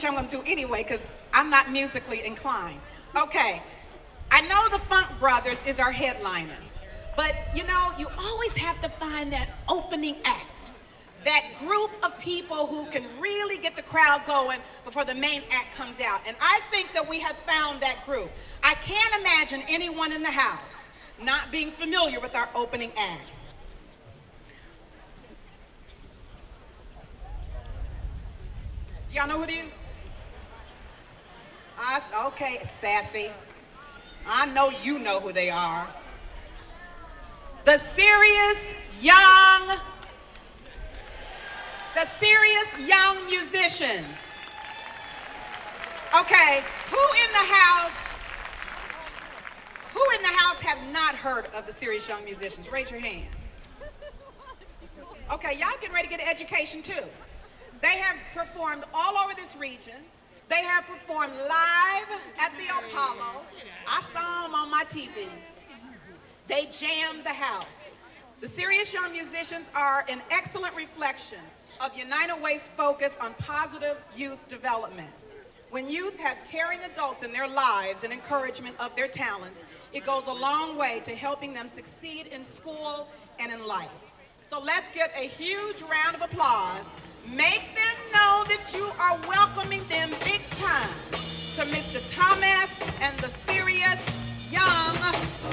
which I'm going to do anyway because I'm not musically inclined. Okay, I know the Funk Brothers is our headliner, but you know, you always have to find that opening act, that group of people who can really get the crowd going before the main act comes out. And I think that we have found that group. I can't imagine anyone in the house not being familiar with our opening act. Do y'all know who it is? Okay, sassy. I know you know who they are. The serious young musicians. Okay, who in the house have not heard of the serious young musicians? Raise your hand. Okay, y'all getting ready to get an education too. They have performed all over this region. They have performed live at the Apollo. I saw them on my TV. They jammed the house. The Serious Young Musicians are an excellent reflection of United Way's focus on positive youth development. When youth have caring adults in their lives and encouragement of their talents, it goes a long way to helping them succeed in school and in life. So let's give a huge round of applause. Make them know that you are welcoming them big time to Mr. Thomas and the Serious Young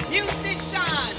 Musicians.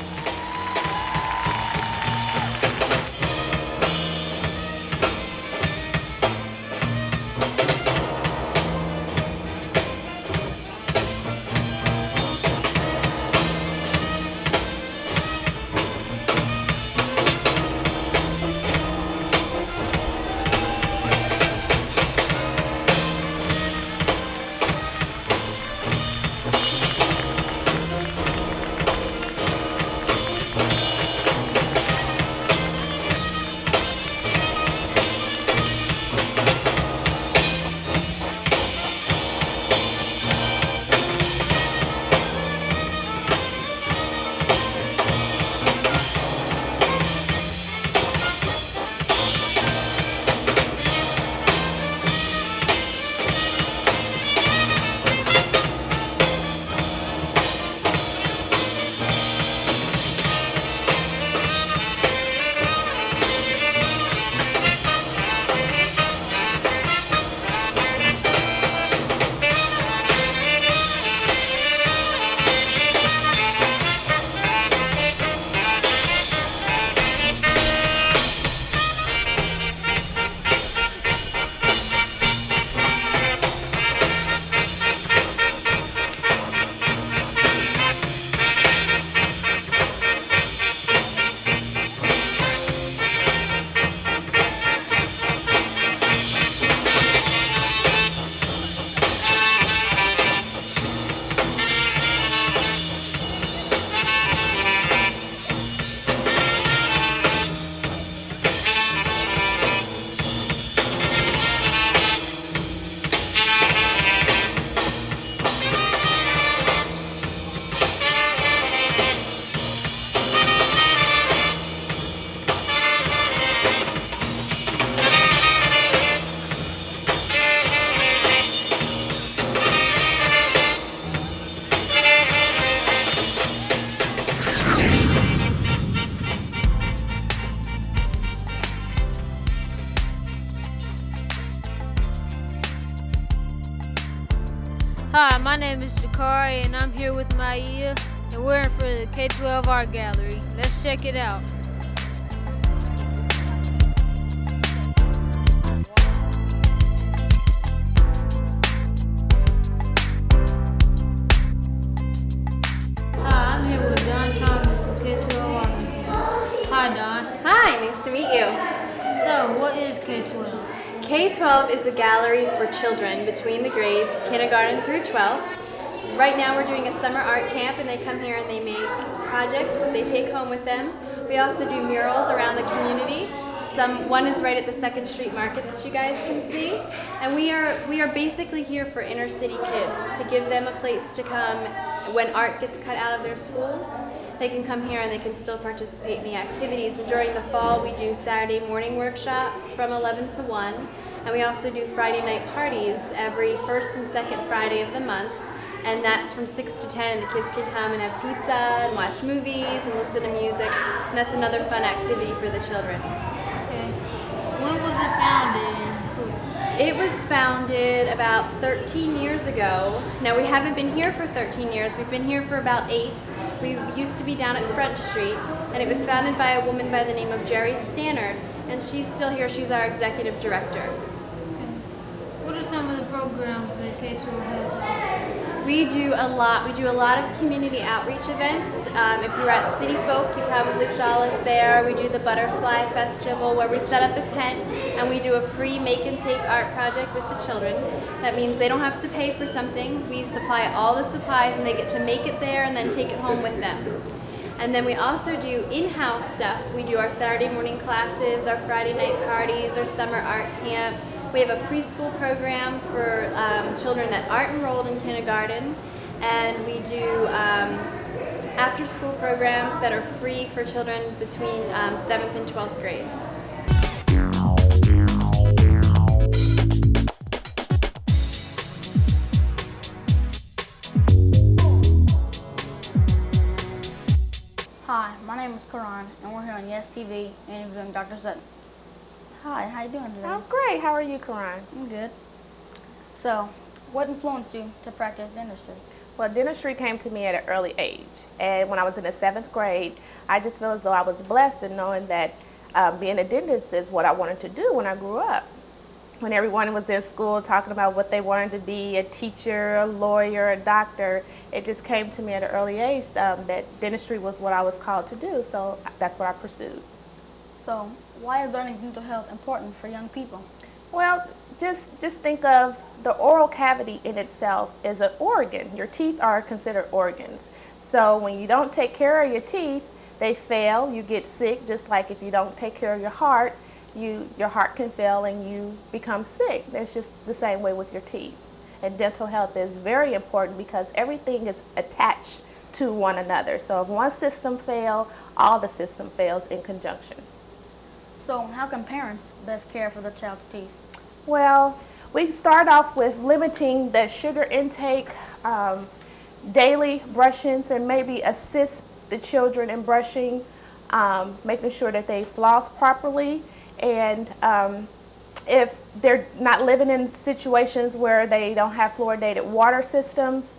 Hi, my name is Jakari and I'm here with Maya and we're in for the K12 Art Gallery. Let's check it out. Hi, I'm here with Don Thomas of K12 Art Museum. Hi, Don. Hi, nice to meet you. So, what is K12? K12 is the gallery for children between the grades kindergarten through 12th. Right now we're doing a summer art camp and they come here and they make projects that they take home with them. We also do murals around the community. One is right at the 2nd Street Market that you guys can see. And we are basically here for inner city kids to give them a place to come when art gets cut out of their schools. They can come here and they can still participate in the activities. And during the fall we do Saturday morning workshops from 11 to 1. And we also do Friday night parties every first and second Friday of the month. And that's from 6 to 10, and the kids can come and have pizza and watch movies and listen to music. And that's another fun activity for the children. Okay. When was it founded? It was founded about 13 years ago. Now, we haven't been here for 13 years. We've been here for about 8. We used to be down at Front Street, and it was founded by a woman by the name of Jerry Stannard, and she's still here. She's our executive director. What are some of the programs that K12 has? We do a lot. We do a lot of community outreach events. If you were at City Folk, you probably saw us there. We do the Butterfly Festival where we set up a tent and we do a free make and take art project with the children. That means they don't have to pay for something. We supply all the supplies and they get to make it there and then take it home with them. And then we also do in-house stuff. We do our Saturday morning classes, our Friday night parties, our summer art camp. We have a preschool program for children that aren't enrolled in kindergarten, and we do after-school programs that are free for children between 7th and 12th grade. Hi, my name is Karan, and we're here on Yes TV interviewing Dr. Sutton. Hi, how you doing today? I'm great. How are you, Karan? I'm good. So, what influenced you to practice dentistry? Well, dentistry came to me at an early age. And when I was in the 7th grade, I just feel as though I was blessed in knowing that being a dentist is what I wanted to do when I grew up. When everyone was in school talking about what they wanted to be, a teacher, a lawyer, a doctor, it just came to me at an early age that dentistry was what I was called to do. So that's what I pursued. So, why is learning dental health important for young people? Well, just think of the oral cavity in itself is an organ. Your teeth are considered organs. So when you don't take care of your teeth, they fail, you get sick, just like if you don't take care of your heart, your heart can fail and you become sick. It's just the same way with your teeth. And dental health is very important because everything is attached to one another. So if one system fails, all the system fails in conjunction. So, how can parents best care for the child's teeth? Well, we start off with limiting the sugar intake, daily brushings, and maybe assist the children in brushing, making sure that they floss properly. And if they're not living in situations where they don't have fluoridated water systems,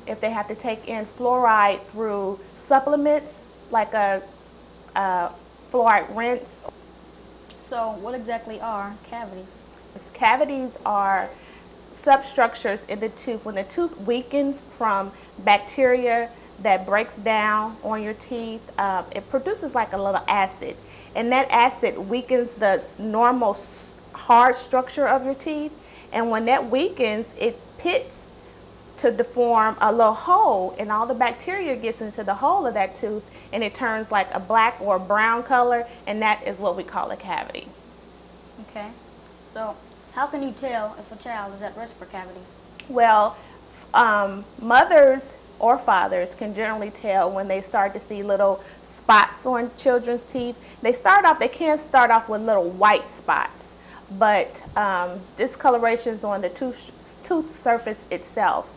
if they have to take in fluoride through supplements like a fluoride rinse. So, what exactly are cavities? Cavities are substructures in the tooth. When the tooth weakens from bacteria that breaks down on your teeth, it produces like a little acid. And that acid weakens the normal hard structure of your teeth. And when that weakens, it pits to deform a little hole, and all the bacteria gets into the hole of that tooth and it turns like a black or a brown color, and that is what we call a cavity. Okay. So, how can you tell if a child is at risk for cavities? Well, mothers or fathers can generally tell when they start to see little spots on children's teeth. They can start off with little white spots, but discolorations on the tooth surface itself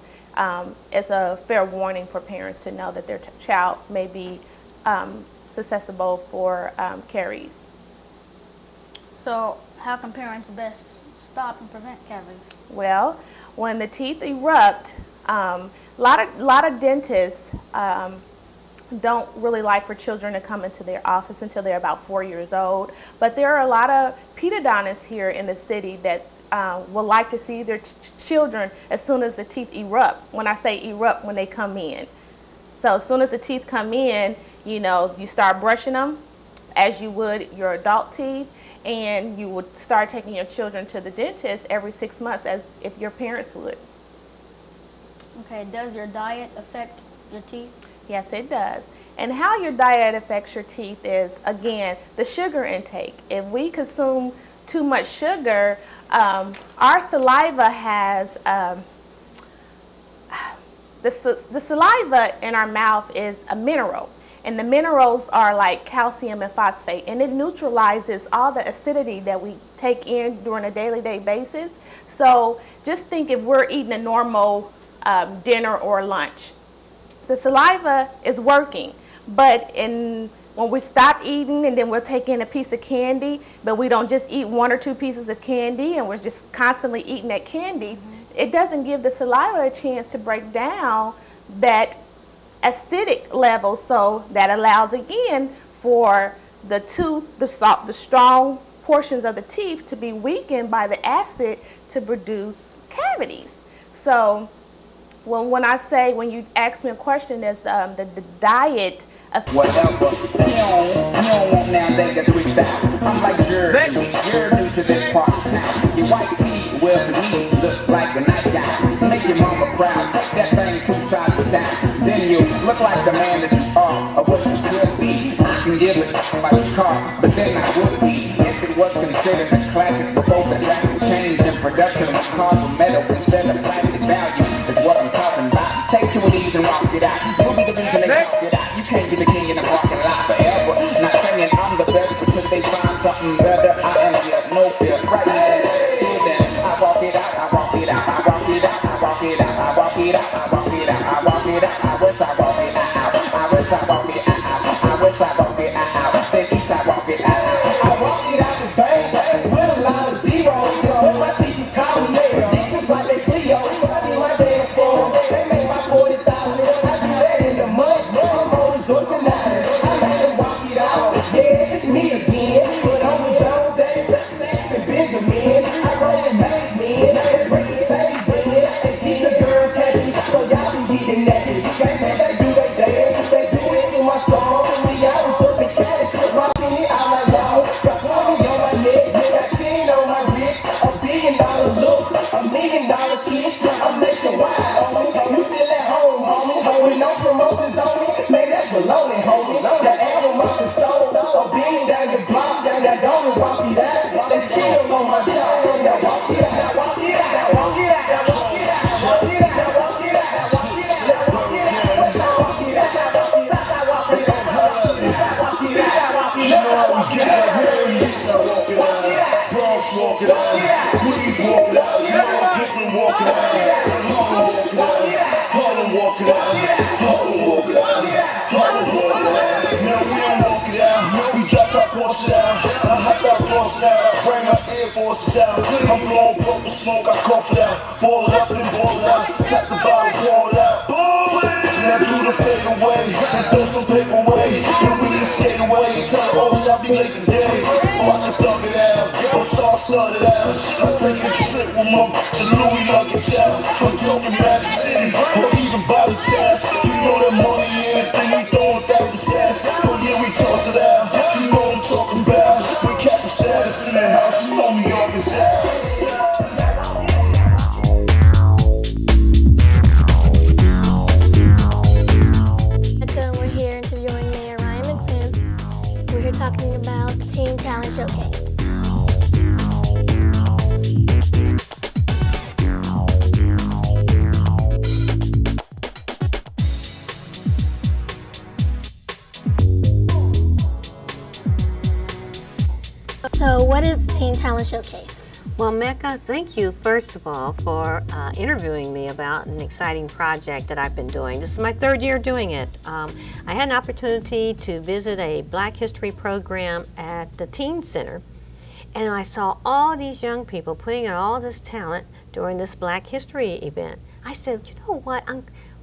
is a fair warning for parents to know that their child may be susceptible for caries. So, how can parents best stop and prevent cavities? Well, when the teeth erupt, a lot of dentists don't really like for children to come into their office until they're about 4 years old. But there are a lot of pedodontists here in the city that would like to see their children as soon as the teeth erupt. When I say erupt, when they come in. So as soon as the teeth come in, you start brushing them as you would your adult teeth, and you would start taking your children to the dentist every 6 months as if your parents would. Okay, does your diet affect your teeth? Yes, it does. And how your diet affects your teeth is, again, the sugar intake. If we consume too much sugar, our saliva has, the saliva in our mouth is a mineral. And the minerals are like calcium and phosphate, and it neutralizes all the acidity that we take in during a daily basis. So just think if we're eating a normal dinner or lunch. The saliva is working, but when we stop eating and then we're taking a piece of candy, but we don't just eat 1 or 2 pieces of candy and we're just constantly eating that candy, it doesn't give the saliva a chance to break down that acidic level, so that allows again for the tooth, the strong portions of the teeth to be weakened by the acid to produce cavities. So when I say, when you ask me a question, is the diet of whatever. You don't want now they get to reach out. I'm like you're new to this part now. Your white teeth will leave look like a nice guy. Make your mama proud. Take that thing 2 sides to down. Then you look like the man that you are, or what you could be. I can give it like a car, but then I would be if it was considered a classic. Before the drastic change in production of cars with metal instead of plastic value is what I'm talking about. Take 2 of these and walk it out. You'll be the reason they walk it out. You can't be the king in the parking lot forever. Not saying I'm the best until they find something better. I am just no fear. Right now, I walk it out, I walk it out, I walk it out, I walk it out, I walk it out, I walk it out, I walk it out, I wish I walk it out, I wish I walk it out, I wish I walk it out, say each I walk it out. I walk it out the bank with a lot of zeros. With my teachers calling nails, just like they Cleo. I be my damn phone, they made my 40,000. I do that in the mud, I'm always looking at it. I let them walk it out, yeah, it's me again. But I'm with those days, and Benjamin. I roll the back, man, and break the same bed. And keep the girls happy, so y'all be getting naked. They do they dance, they do it in my song. We out with the cash, rocking it out like y'all. Got 20 on my neck, got 10 on my wrist. $1 billion look, $1 million kiss. I'm nationwide, homie. You still at home, homie. With no promotions on me, man, that's baloney, homie. The album off the soul, $1 billion down your block, down your dome, walk it out. They chill on my side. Now walk it out, now walk it out, now walk it out, now walk it out, now walk it out, now walk it out, now walk it out, now walk it out, now walk it out, now walk it out, now walk it out, now walk it out, now walk it out. You know how we get that very so walk it out. Bronx walk it out. Queens walk it out. Brooklyn walk it out. Harlem walk it out. Harlem walk it out. Harlem walk it out. Now we don't walk it out. We drop our force out. I hop out force out. I bring my Air Force out. I'm blowing purple smoke. I cough it out. Ball it up and ball it out. Tap the bottle, ball it out. Now do the fade away. And throw some paper away. And we can skate away. Tell all y'all be late today. Oh, I can thug it out. I'm sort it out. I'm taking a trip with my Louis luggage out. I'm talking Magic City. Or even Bobby Cash. You know that money is. Then we throwing that cash. Oh yeah, we toss it out. You know what I'm talking about. We catch the status in the house. You know New York is out. Talking about the Teen Talent Showcase. So what is the Teen Talent Showcase? Well, Mecca, thank you, first of all, for interviewing me about an exciting project that I've been doing. This is my 3rd year doing it. I had an opportunity to visit a Black History program at the Teen Center, and I saw all these young people putting in all this talent during this Black History event. I said, you know what,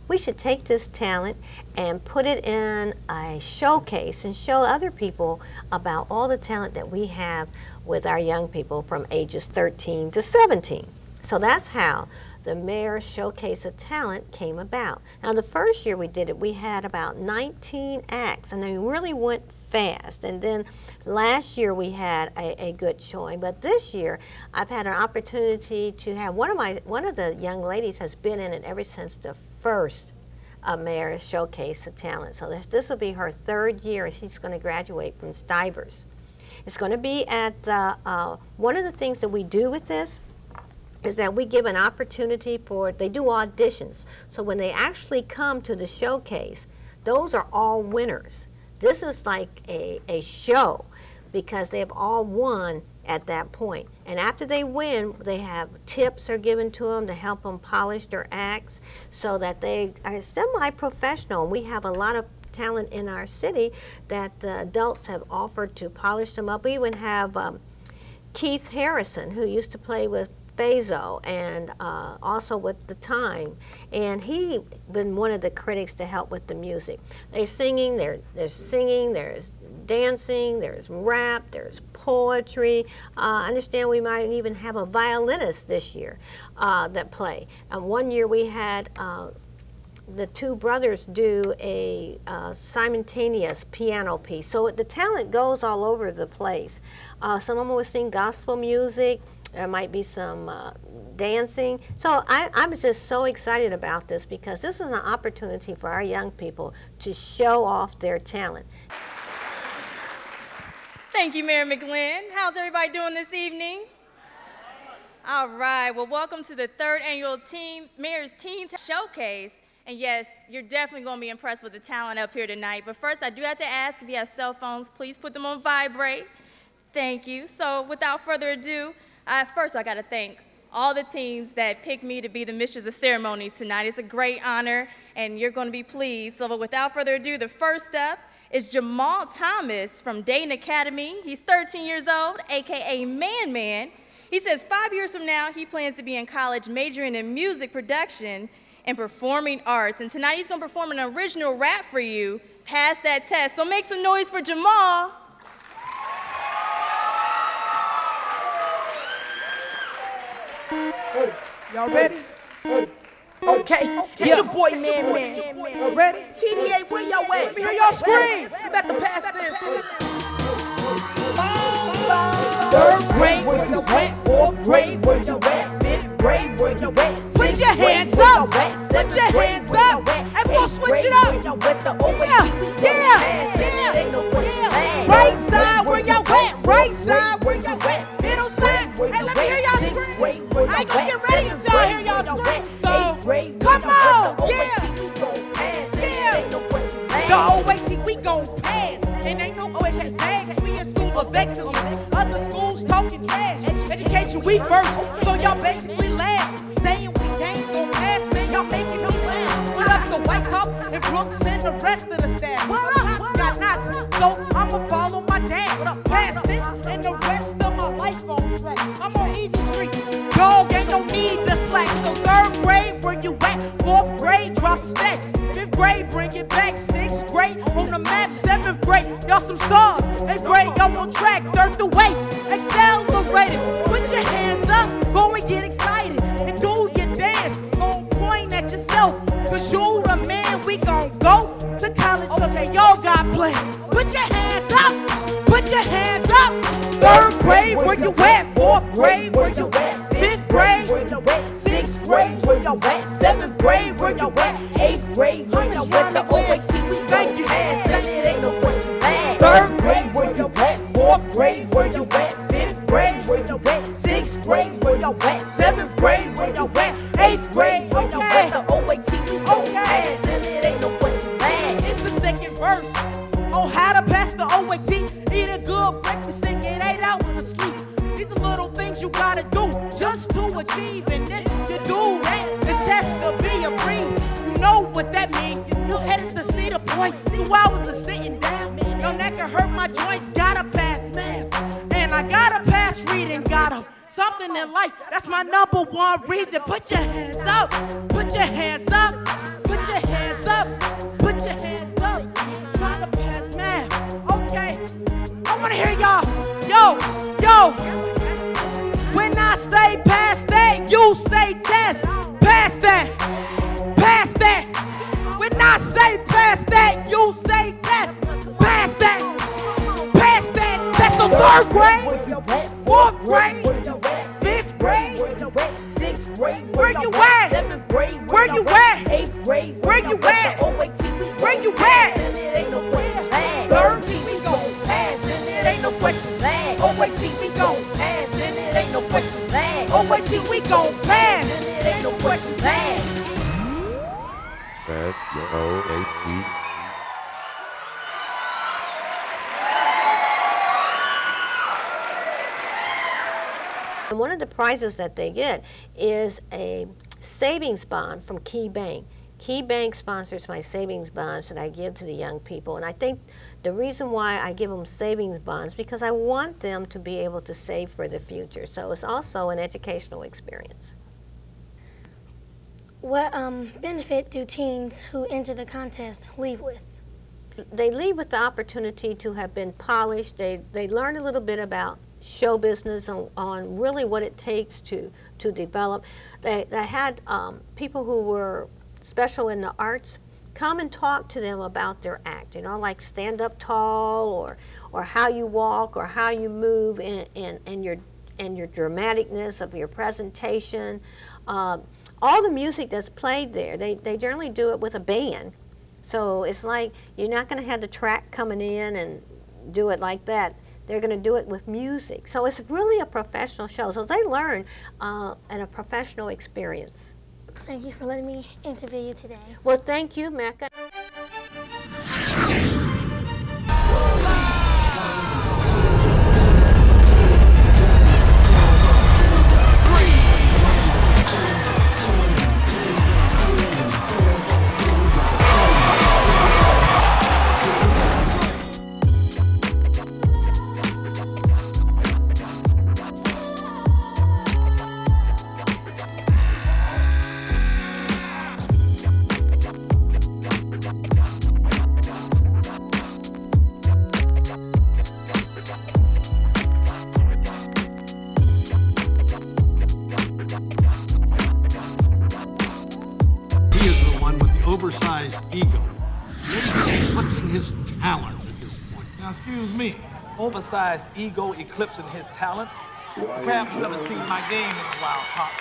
we should take this talent and put it in a showcase and show other people about all the talent that we have with our young people from ages 13 to 17. So that's how the Mayor's Showcase of Talent came about. Now the first year we did it, we had about 19 acts, and they really went fast. And then last year we had a good showing, but this year I've had an opportunity to have one of the young ladies has been in it ever since the first Mayor's Showcase of Talent. So this will be her 3rd year, and she's going to graduate from Stivers. It's going to be at the, one of the things that we do with this is that we give an opportunity for, they do auditions. So when they actually come to the showcase, those are all winners. This is like a show because they have all won at that point. And after they win, they have tips are given to them to help them polish their acts so that they are semi-professional. We have a lot of talent in our city that the adults have offered to polish them up. We even have Keith Harrison, who used to play with Fazo and also with The Time, and he been one of the critics to help with the music. They're singing, there's dancing, there's rap, there's poetry. I understand we might even have a violinist this year that play. One year we had the two brothers do a simultaneous piano piece. So the talent goes all over the place. Some of them will sing gospel music. There might be some dancing. So I'm just so excited about this because this is an opportunity for our young people to show off their talent. Thank you, Mayor McGlynn. How's everybody doing this evening? All right, well, welcome to the 3rd annual Mayor's Teen Showcase. And yes, you're definitely going to be impressed with the talent up here tonight. But first, I do have to ask, if you have cell phones, please put them on vibrate. Thank you. So without further ado, first I got to thank all the teens that picked me to be the mistress of ceremonies tonight. It's a great honor, and you're going to be pleased. So without further ado, the first up is Jamal Thomas from Dayton Academy. He's 13 years old, AKA Man Man. He says 5 years from now, he plans to be in college majoring in music production and performing arts. And tonight he's going to perform an original rap for you. Pass that test. So make some noise for Jamal. Hey, y'all ready? Okay. It's your boy Man Man. Ready? TDA, where y'all at? Let me hear y'all scream. You better pass this. 3rd grade, where you at? 4th grade, where you at? 5th grade, where you at? Put your hands up. Put your hands up. And we'll switch it up. Yeah. Right side, where y'all at? Right side, where y'all at? Middle side. Hey, let me hear y'all scream. I ain't gonna get ready until I hear y'all scream. So, come on. Yeah. The OAT, we gon' pass. And ain't no question asked. We in school of excellence. Other schools talking trash. Education, we first. So y'all basically last. Saying we ain't gon' pass, man. Y'all making no plan. Put up the White Cup and Brooks and the rest of the staff. Got knots, so I'ma follow my dad. Pass this and the rest of my life on track. I'm on easy street. Dog ain't no need to slack. So 3rd grade, where you at? 4th grade, drop a stack. 5th grade, bring it back. 6th grade, on the map. 7th grade, y'all some stars. 8th grade, y'all on track. 3rd the way, accelerated. Put your hands up, go and get excited. And do your dance, gon' point at yourself. Cause you the man, we gon' go to college. Okay, y'all got plans. Put your hands up, put your hands up. 3rd grade, where you at? 4th grade, where you at? 5th grade, where you at? 6th grade, where you at? 7th grade, where you at? 8th grade, where you at? The OAT, we thank you. It ain't no questions asked. 3rd grade, where you at? 4th grade, where you at? 5th grade, where you at? 6th grade, where you at? 7th grade, where you at? 8th grade, where you at? The OAT, we gon' pass, and it ain't no questions asked. It's the 2nd verse on how to pass the OAT. Eat a good breakfast and get 8 hours of sleep. These are little things you gotta do just to achieve. And if you do that, the test will be a breeze. You know what that means. You headed to see the point. 2 hours of sitting down. Your neck can hurt my joints. Gotta pass math. And I gotta pass reading. Gotta something in life. That's my #1 reason. Put your hands up. Put your hands up. Put your hands up. Put your hands up. Try to pass math. Okay. I wanna hear y'all. Yo. When I say pass that, you say test. Pass that. Pass that. When I say pass that, you say test. Pass that. Pass that. Test. So 3rd grade, 4th grade, 5th grade, 6th grade, where you at? 7th grade, where you at? 8th grade, where you at? Where you at? 3rd, we gon' pass, and it ain't no questions asked. OAT, we gon' pass, and it ain't no questions asked. OAT, we gon' pass, and it ain't no questions asked. Pass your OAT. And one of the prizes that they get is a savings bond from Key Bank. Key Bank sponsors my savings bonds that I give to the young people, and I think the reason why I give them savings bonds because I want them to be able to save for the future. So it's also an educational experience. What benefit do teens who enter the contest leave with? They leave with the opportunity to have been polished. They learn a little bit about show business on really what it takes to develop. They had people who were special in the arts come and talk to them about their act, you know, like stand up tall or how you walk or how you move and your dramaticness of your presentation. All the music that's played there, they generally do it with a band. So it's like you're not going to have the track coming in and do it like that. They're going to do it with music. So it's really a professional show. So they learn in a professional experience. Thank you for letting me interview you today. Well, thank you, Mecca. Oversized ego, maybe eclipsing his talent at this point. Now, excuse me, oversized ego eclipsing his talent? Perhaps you haven't seen my game in a while, Pop.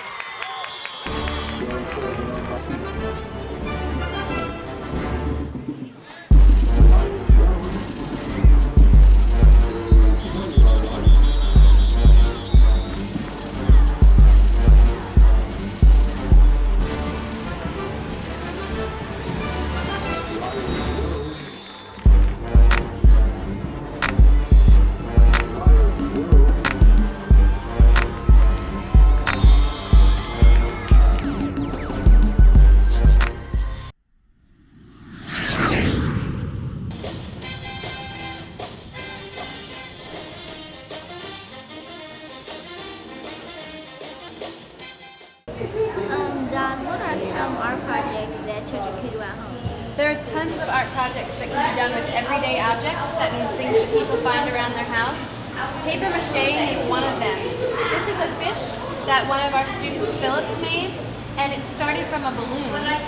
Don, what are some art projects that children can do at home? There are tons of art projects that can be done with everyday objects. That means things that people find around their house. Paper mache is one of them. This is a fish that one of our students, Philip, made, and it started from a balloon that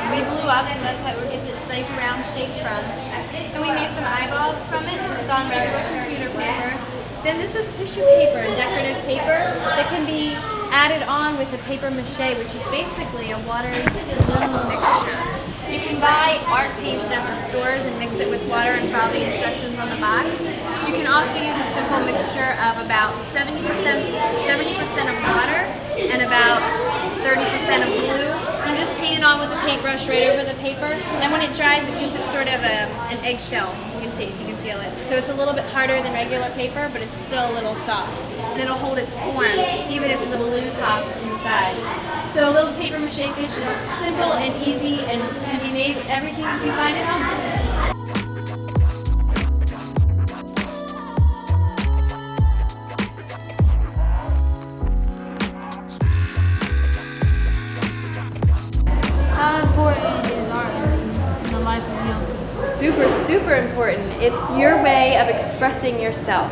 we blew up, so that's how it gets its nice round shape from. And we made some eyeballs from it, just on regular computer paper. Then this is tissue paper, decorative paper, that can be added on with the paper mache, which is basically a watery glue mixture. You can buy art paste at the stores and mix it with water and follow the instructions on the box. You can also use a simple mixture of about 70% of water and about 30% of glue. You just paint it on with a paintbrush right over the paper. Then when it dries, it gives it sort of an eggshell. You can feel it. So it's a little bit harder than regular paper, but it's still a little soft. And it'll hold its form, even if the balloon pops inside. So a little paper mache fish is simple and easy and can be made with everything you can find at home. How important is art in the life of young people? Super, super important. It's your way of expressing yourself.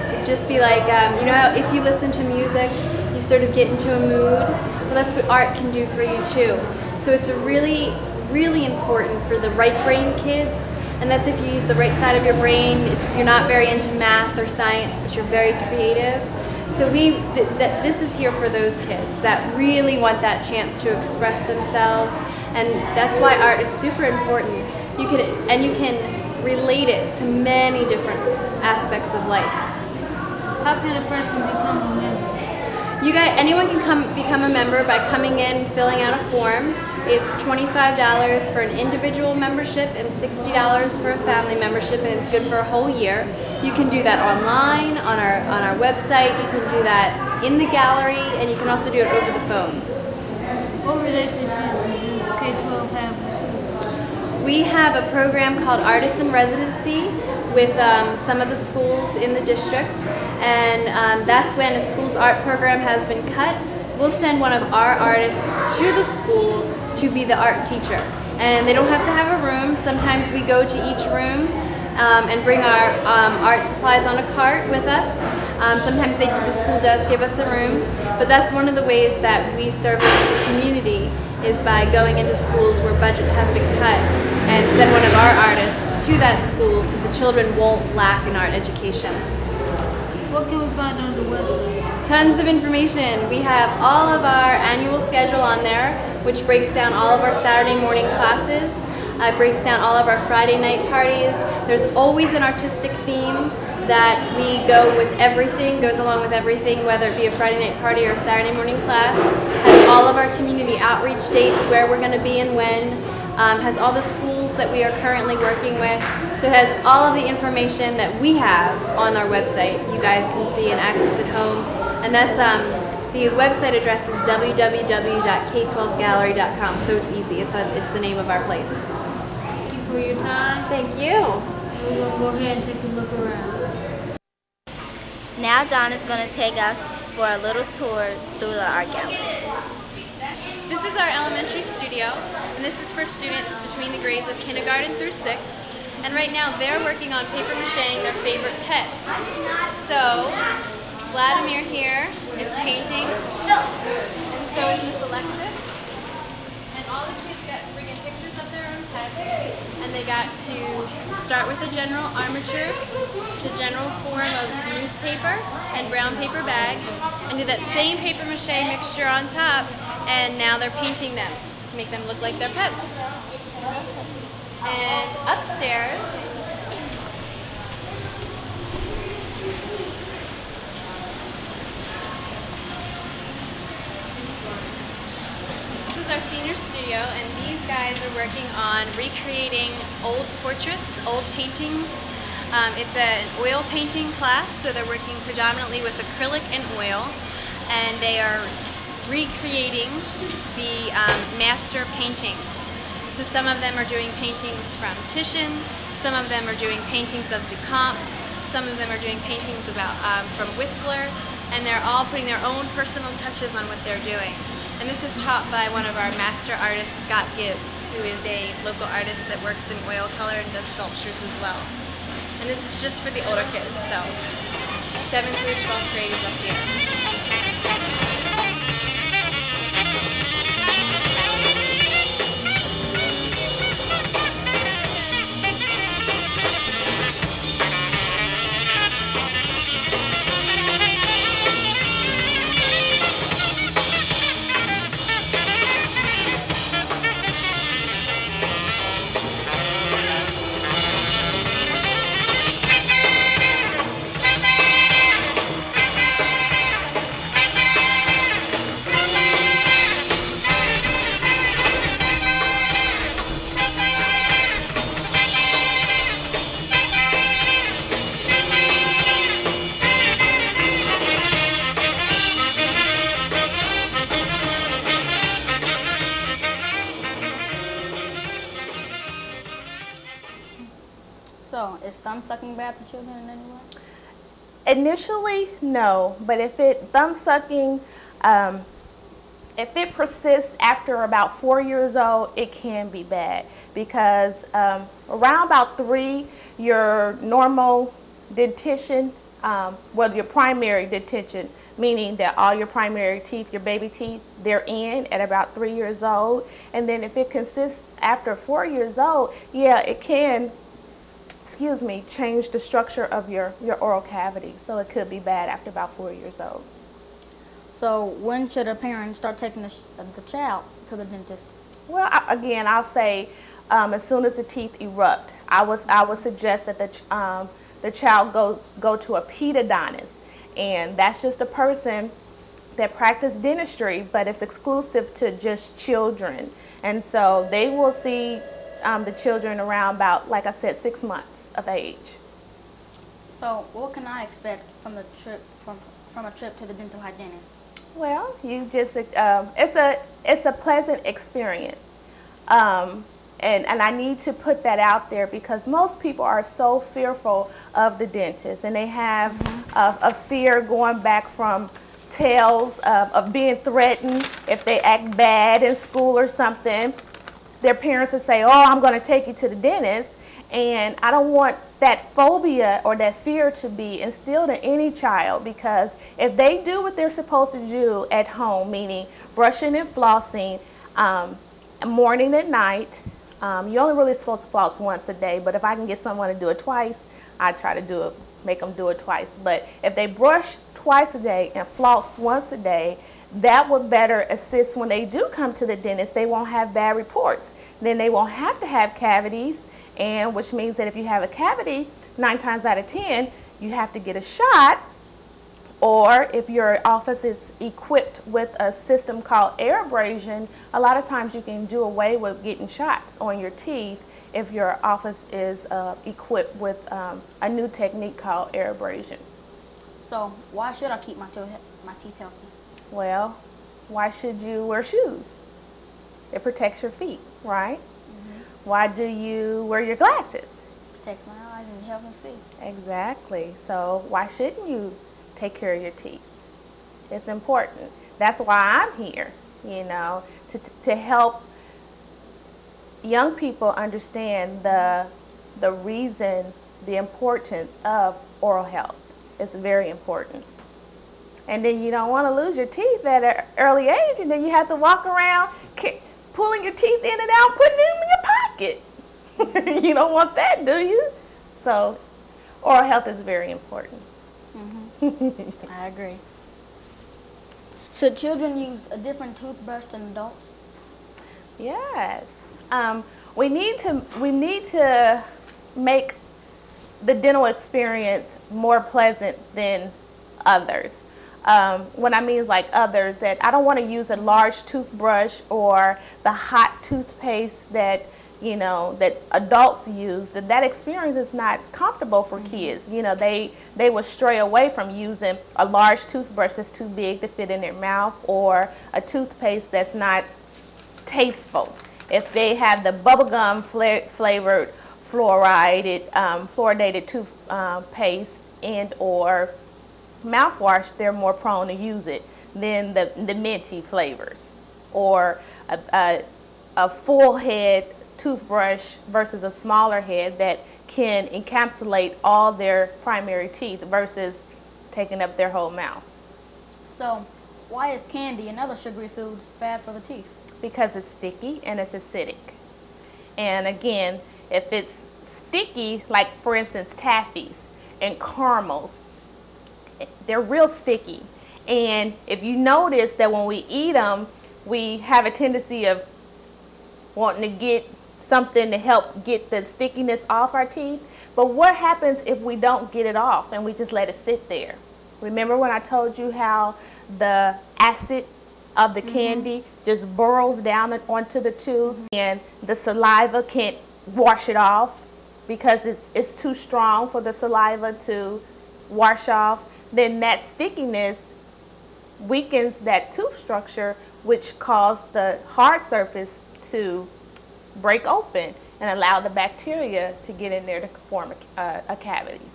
It'd just be like, you know how if you listen to music, you sort of get into a mood? Well, that's what art can do for you too. So it's really, really important for the right brain kids, and that's if you use the right side of your brain. You're not very into math or science, but you're very creative. So this is here for those kids that really want that chance to express themselves, and that's why art is super important. You can relate it to many different aspects of life. How can a person become a member? Anyone can become a member by coming in, filling out a form. It's $25 for an individual membership and $60 for a family membership, and it's good for a whole year. You can do that online, on our website, you can do that in the gallery, and you can also do it over the phone. What relationships does K12 have with schools? We have a program called Artist in Residency with some of the schools in the district, and that's when a school's art program has been cut. We'll send one of our artists to the school to be the art teacher. And they don't have to have a room. Sometimes we go to each room and bring our art supplies on a cart with us. Sometimes the school does give us a room, but that's one of the ways that we service the community is by going into schools where budget has been cut and send one of our artists to that school so the children won't lack in art education. What can we find on the website? Tons of information. We have all of our annual schedule on there, which breaks down all of our Saturday morning classes. It breaks down all of our Friday night parties. There's always an artistic theme that we go with everything, goes along with everything, whether it be a Friday night party or a Saturday morning class. Has all of our community outreach dates, where we're going to be and when. Has all the schools that we are currently working with. So it has all of the information that we have on our website. You guys can see and access at home. And that's the website address is www.k12gallery.com. So it's easy. It's the name of our place. Thank you for your time. Thank you. We're going to go ahead and take a look around. Now Dawn is going to take us for a little tour through the art gallery. This is our elementary studio, and this is for students between the grades of kindergarten through 6th. And right now they're working on paper macheing their favorite pet. So Vladimir here is painting, and so is Miss Alexis. And all the kids got to bring in pictures of their own pets, and they got to start with a general armature to general form of newspaper and brown paper bags, and do that same paper mache mixture on top, and now they're painting them to make them look like their pets. And upstairs, this is our senior studio, and these guys are working on recreating old portraits, old paintings. It's an oil painting class, so they're working predominantly with acrylic and oil, and they are recreating the master paintings. So some of them are doing paintings from Titian, some of them are doing paintings of Duchamp, some of them are doing paintings from Whistler, and they're all putting their own personal touches on what they're doing. And this is taught by one of our master artists, Scott Gibbs, who is a local artist that works in oil color and does sculptures as well. And this is just for the older kids, so 7th through 12th grade is up here. So, is thumb sucking bad for children in any way? Initially, no, but if thumb sucking, if it persists after about 4 years old, it can be bad, because around about 3, your normal dentition, well, your primary dentition, meaning that all your primary teeth, your baby teeth, they're in at about 3 years old. And then if it consists after 4 years old, yeah, it can, change the structure of your oral cavity. So it could be bad after about 4 years old. So when should a parent start taking the child to the dentist? Well, again, I'll say as soon as the teeth erupt. I would suggest that the child go to a pedodontist, and that's just a person that practices dentistry, but it's exclusive to just children. And so they will see the children around about, like I said, 6 months of age. So what can I expect from the trip, from a trip to the dental hygienist? Well, you just it's a pleasant experience, and I need to put that out there because most people are so fearful of the dentist, and they have a fear going back from tales of being threatened if they act bad in school or something. Their parents will say, "Oh, I'm going to take you to the dentist," and I don't want that phobia or that fear to be instilled in any child, because if they do what they're supposed to do at home, meaning brushing and flossing morning and night, you're only really supposed to floss once a day, but if I can get someone to do it twice, I try to make them do it twice. But if they brush twice a day and floss once a day, that would better assist when they do come to the dentist. They won't have bad reports. Then they won't have to have cavities, and which means that if you have a cavity, 9 times out of 10, you have to get a shot. Or if your office is equipped with a system called air abrasion, a lot of times you can do away with getting shots on your teeth if your office is equipped with a new technique called air abrasion. So why should I keep my teeth healthy? Well, why should you wear shoes? It protects your feet, right? Why do you wear your glasses? Protects my eyes and helps me see. Exactly. So why shouldn't you take care of your teeth? It's important. That's why I'm here, you know, to help young people understand the reason, the importance of oral health. It's very important. And then you don't want to lose your teeth at an early age, and then you have to walk around pulling your teeth in and out, putting them in your pocket. You don't want that, do you? So oral health is very important. I agree. Should children use a different toothbrush than adults? Yes. We need to make the dental experience more pleasant than others. What I mean is like others, that I don't want to use a large toothbrush or the hot toothpaste that, you know, that adults use. That experience is not comfortable for kids. You know, they will stray away from using a large toothbrush that's too big to fit in their mouth, or a toothpaste that's not tasteful. If they have the bubblegum flavored fluoridated toothpaste and or mouthwash, they're more prone to use it than the minty flavors, or a full head toothbrush versus a smaller head that can encapsulate all their primary teeth versus taking up their whole mouth. So why is candy and other sugary foods bad for the teeth? Because it's sticky and it's acidic. And again, if it's sticky, like for instance taffies and caramels, they're real sticky. And if you notice that when we eat them, we have a tendency of wanting to get something to help get the stickiness off our teeth. But what happens if we don't get it off and we just let it sit there? Remember when I told you how the acid of the candy just burrows down onto the tooth, and the saliva can't wash it off because it's too strong for the saliva to wash off? Then that stickiness weakens that tooth structure, which causes the hard surface to break open and allow the bacteria to get in there to form a cavity.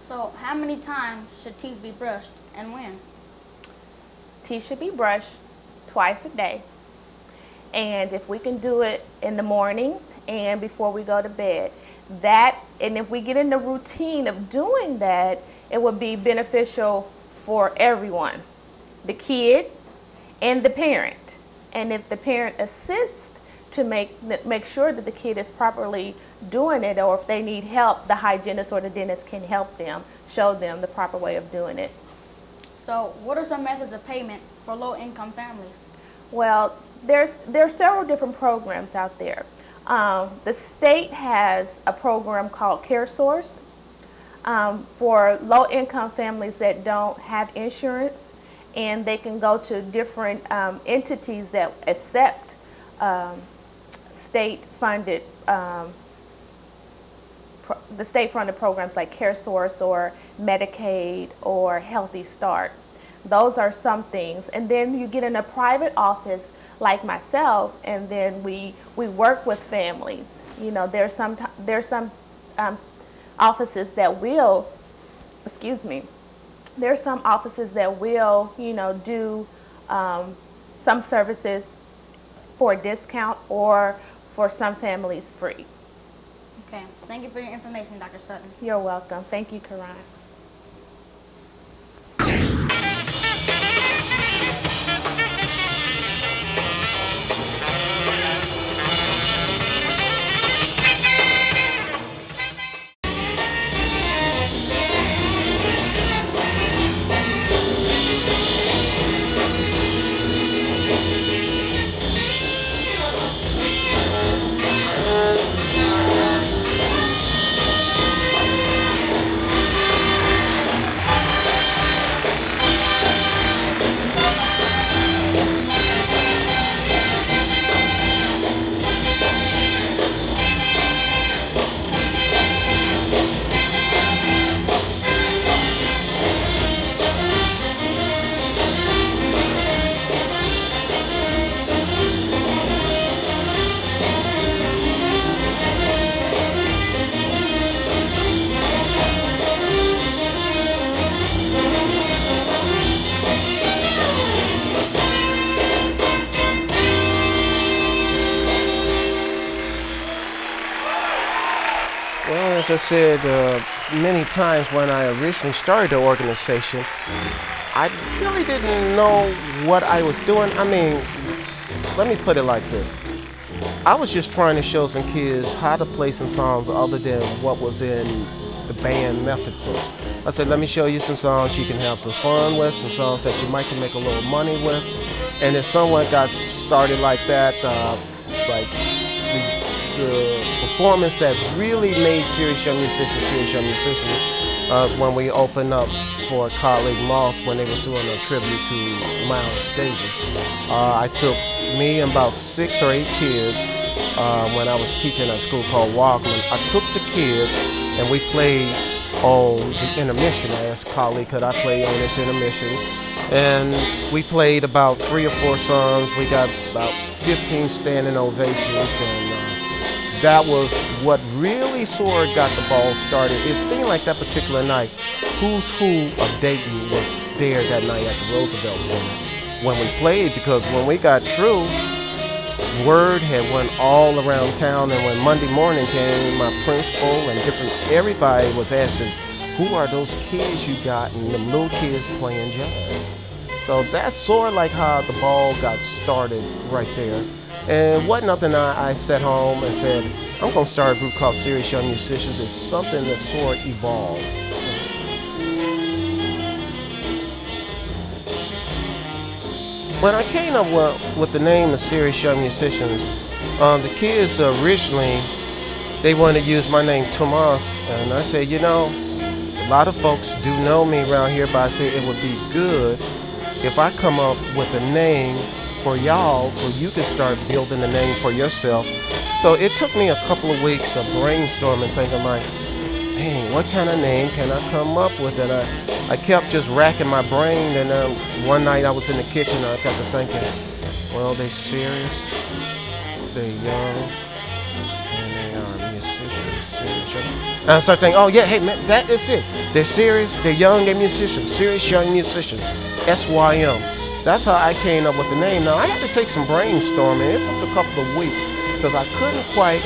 So how many times should teeth be brushed and when? Teeth should be brushed twice a day. And if we can do it in the mornings and before we go to bed, and if we get in the routine of doing that, it would be beneficial for everyone, the kid and the parent. And if the parent assists to make sure that the kid is properly doing it, or if they need help, the hygienist or the dentist can help them, show them the proper way of doing it. So what are some methods of payment for low-income families? Well, there are several different programs out there. The state has a program called CareSource for low-income families that don't have insurance, and they can go to different entities that accept state-funded programs like CareSource or Medicaid or Healthy Start. Those are some things. And then you get in a private office like myself, and then we work with families. You know, there's some offices that will, there's some offices that will, you know, do some services for a discount or for some families free. Okay, thank you for your information, Dr. Sutton. You're welcome. Thank you, Karan. As I said many times when I originally started the organization, I really didn't know what I was doing. I mean, let me put it like this. I was just trying to show some kids how to play some songs other than what was in the band method books. I said, let me show you some songs you can have some fun with, some songs that you might can make a little money with. And if someone got started like that, like the performance that really made Serious Young Musicians when we opened up for a colleague Moss when they was doing a tribute to Miles Davis. I took me and about 6 or 8 kids when I was teaching at a school called Walkman. I took the kids and we played on the intermission. I asked a colleague, could I play on this intermission? And we played about 3 or 4 songs. We got about 15 standing ovations, and that was what really sort of got the ball started. It seemed like that particular night, Who's Who of Dayton was there that night at the Roosevelt Center when we played, because when we got through, word had went all around town, and when Monday morning came, my principal and everybody was asking, who are those kids you got, and them little kids playing jazz. So that's sort of like how the ball got started right there. And what nothing, I sat home and said, I'm going to start a group called Serious Young Musicians. It's something that sort of evolved. When I came up with the name of Serious Young Musicians, the kids originally, they wanted to use my name, Tomas, and I said, you know, a lot of folks do know me around here, but I said it would be good if I come up with a name for y'all so you can start building a name for yourself. So it took me a couple of weeks of brainstorming, thinking like, hey, what kind of name can I come up with? And I kept just racking my brain, and one night I was in the kitchen and I got to thinking, well, they're serious, they're young, and they are musicians, serious. And I started thinking, oh yeah, hey man, that is it. They're serious, they're young, they're musicians, Serious Young Musicians, SYM. That's how I came up with the name. Now, I had to take some brainstorming. It took a couple of weeks because I couldn't quite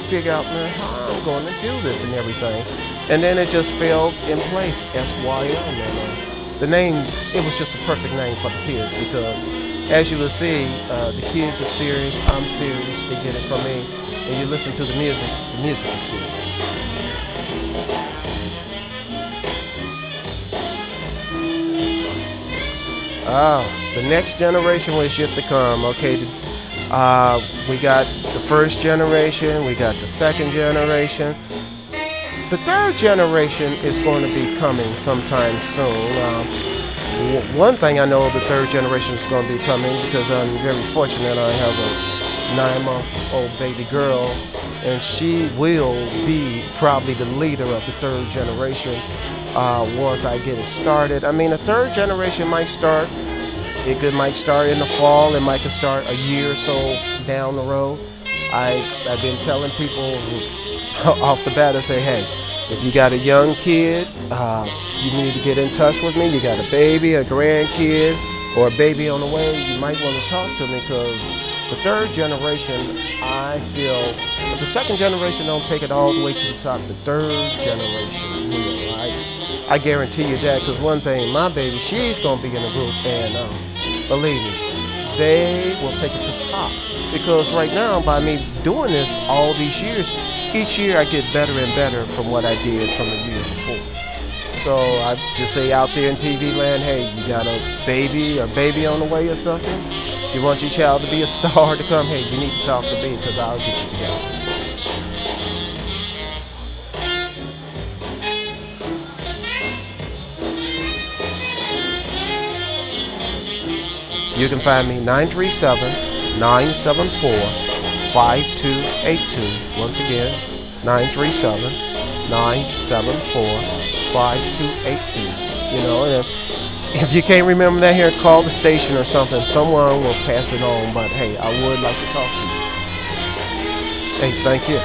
figure out, man, how I'm going to do this and everything. And then it just fell in place, SYM. And the name, it was just a perfect name for the kids because, as you will see, the kids are serious, I'm serious, they get it from me. And you listen to the music is serious. The next generation was yet to come. Okay, we got the first generation, we got the second generation. The third generation is going to be coming sometime soon. One thing I know, the third generation is going to be coming because I'm very fortunate. I have 9-month-old baby girl, and she will be probably the leader of the third generation once I get it started. I mean, the third generation might start, might start in the fall, it might start a year or so down the road. I've been telling people off the bat, I say, hey, if you got a young kid, you need to get in touch with me. You got a baby, a grandkid, or a baby on the way, you might want to talk to me, because the third generation, I feel, if the second generation don't take it all the way to the top, the third generation will. I guarantee you that, because one thing, my baby, she's going to be in the group, and believe me, they will take it to the top. Because right now, by me doing this all these years, each year I get better and better from what I did from the year before. So I just say out there in TV land, hey, you got a baby on the way or something? You want your child to be a star to come? Hey, you need to talk to me, because I'll get you together. You can find me 937-974-5282. Once again, 937-974-5282. You know, and if you can't remember that here, call the station or something. Someone will pass it on. But hey, I would like to talk to you. Hey, thank you.